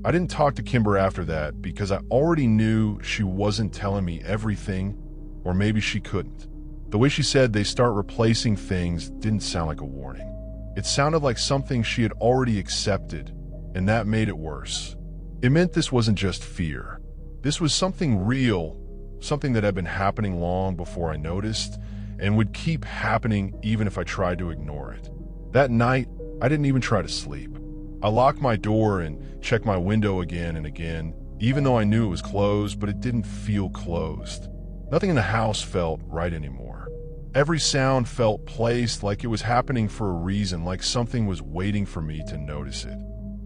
I didn't talk to Kimber after that because I already knew she wasn't telling me everything, or maybe she couldn't. The way she said they start replacing things didn't sound like a warning. It sounded like something she had already accepted, and that made it worse. It meant this wasn't just fear. This was something real, something that had been happening long before I noticed, and would keep happening even if I tried to ignore it. That night, I didn't even try to sleep. I locked my door and checked my window again and again, even though I knew it was closed, but it didn't feel closed. Nothing in the house felt right anymore. Every sound felt placed, like it was happening for a reason, like something was waiting for me to notice it.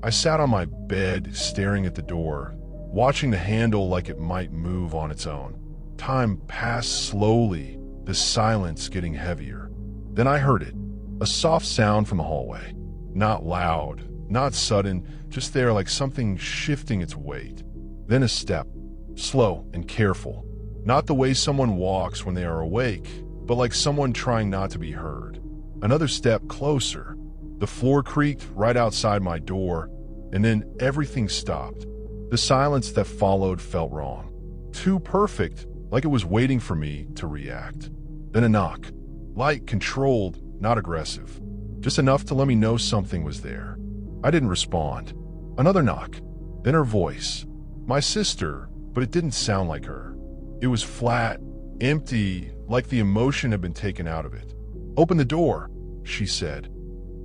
I sat on my bed, staring at the door, watching the handle like it might move on its own. Time passed slowly, the silence getting heavier. Then I heard it, a soft sound from the hallway. Not loud, not sudden, just there like something shifting its weight. Then a step, slow and careful. Not the way someone walks when they are awake, but like someone trying not to be heard. Another step closer. The floor creaked right outside my door, and then everything stopped. The silence that followed felt wrong. Too perfect, like it was waiting for me to react. Then a knock. Light, controlled, not aggressive. Just enough to let me know something was there. I didn't respond. Another knock. Then her voice. My sister, but it didn't sound like her. It was flat, empty, like the emotion had been taken out of it. "Open the door," she said.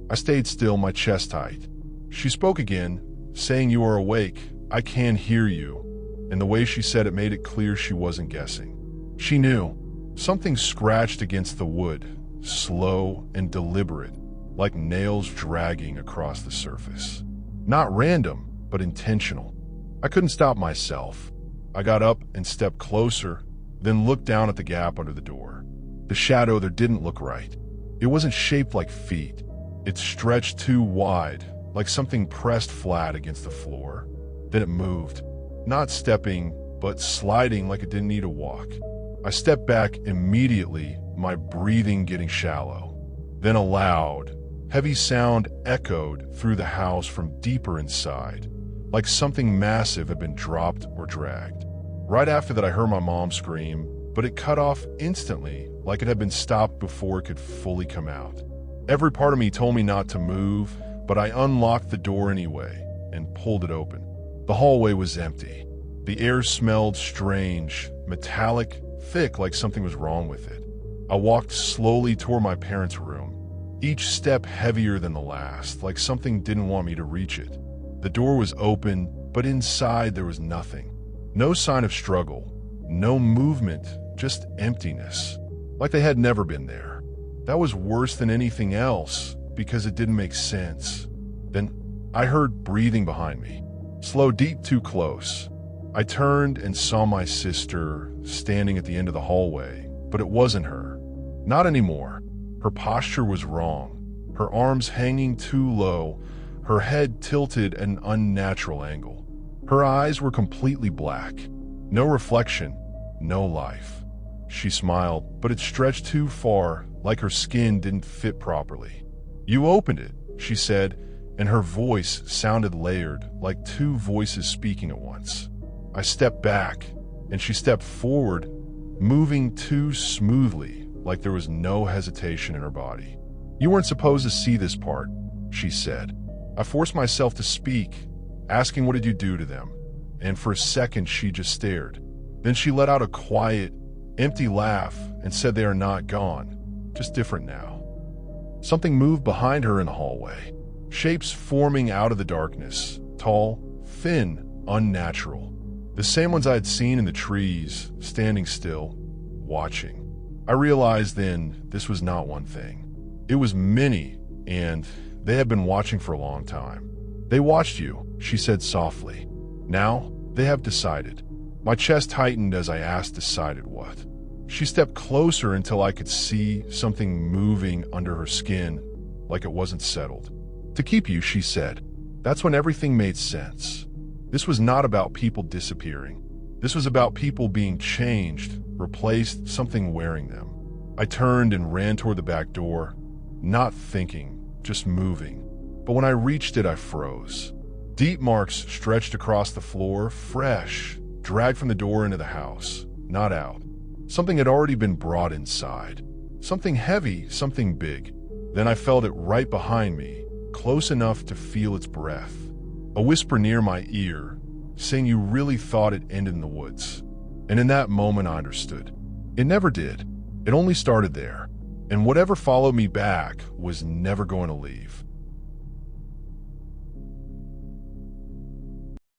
I stayed still, my chest tight. She spoke again, saying, "You are awake. I can hear you." And the way she said it made it clear she wasn't guessing. She knew. Something scratched against the wood, slow and deliberate, like nails dragging across the surface. Not random, but intentional. I couldn't stop myself. I got up and stepped closer, then looked down at the gap under the door. The shadow there didn't look right. It wasn't shaped like feet. It stretched too wide, like something pressed flat against the floor. Then it moved, not stepping, but sliding like it didn't need a walk. I stepped back immediately, my breathing getting shallow. Then a loud, heavy sound echoed through the house from deeper inside, like something massive had been dropped or dragged. Right after that, I heard my mom scream, but it cut off instantly, like it had been stopped before it could fully come out. Every part of me told me not to move, but I unlocked the door anyway and pulled it open. The hallway was empty. The air smelled strange, metallic, thick, like something was wrong with it. I walked slowly toward my parents' room, each step heavier than the last, like something didn't want me to reach it. The door was open, but inside there was nothing. No sign of struggle, no movement, just emptiness, like they had never been there. That was worse than anything else because it didn't make sense. Then I heard breathing behind me, slow, deep, too close. I turned and saw my sister standing at the end of the hallway, but it wasn't her. Not anymore. Her posture was wrong, her arms hanging too low, her head tilted at an unnatural angle. Her eyes were completely black. No reflection, no life. She smiled, but it stretched too far, like her skin didn't fit properly. "You opened it," she said, and her voice sounded layered, like two voices speaking at once. I stepped back, and she stepped forward, moving too smoothly, like there was no hesitation in her body. "You weren't supposed to see this part," she said. I forced myself to speak, asking, "What did you do to them?" And for a second, she just stared. Then she let out a quiet, empty laugh and said, "They are not gone, just different now." Something moved behind her in the hallway, shapes forming out of the darkness, tall, thin, unnatural. The same ones I had seen in the trees, standing still, watching. I realized then this was not one thing. It was many, and they had been watching for a long time. "They watched you," she said softly. "Now they have decided." My chest tightened as I asked, "Decided what?" She stepped closer until I could see something moving under her skin, like it wasn't settled. "To keep you," she said. That's when everything made sense. This was not about people disappearing. This was about people being changed, replaced, something wearing them. I turned and ran toward the back door, not thinking, just moving. But when I reached it, I froze. Deep marks stretched across the floor, fresh, dragged from the door into the house, not out. Something had already been brought inside. Something heavy, something big. Then I felt it right behind me, close enough to feel its breath. A whisper near my ear, saying you really thought it ended in the woods. And in that moment I understood. It never did. It only started there. And whatever followed me back was never going to leave.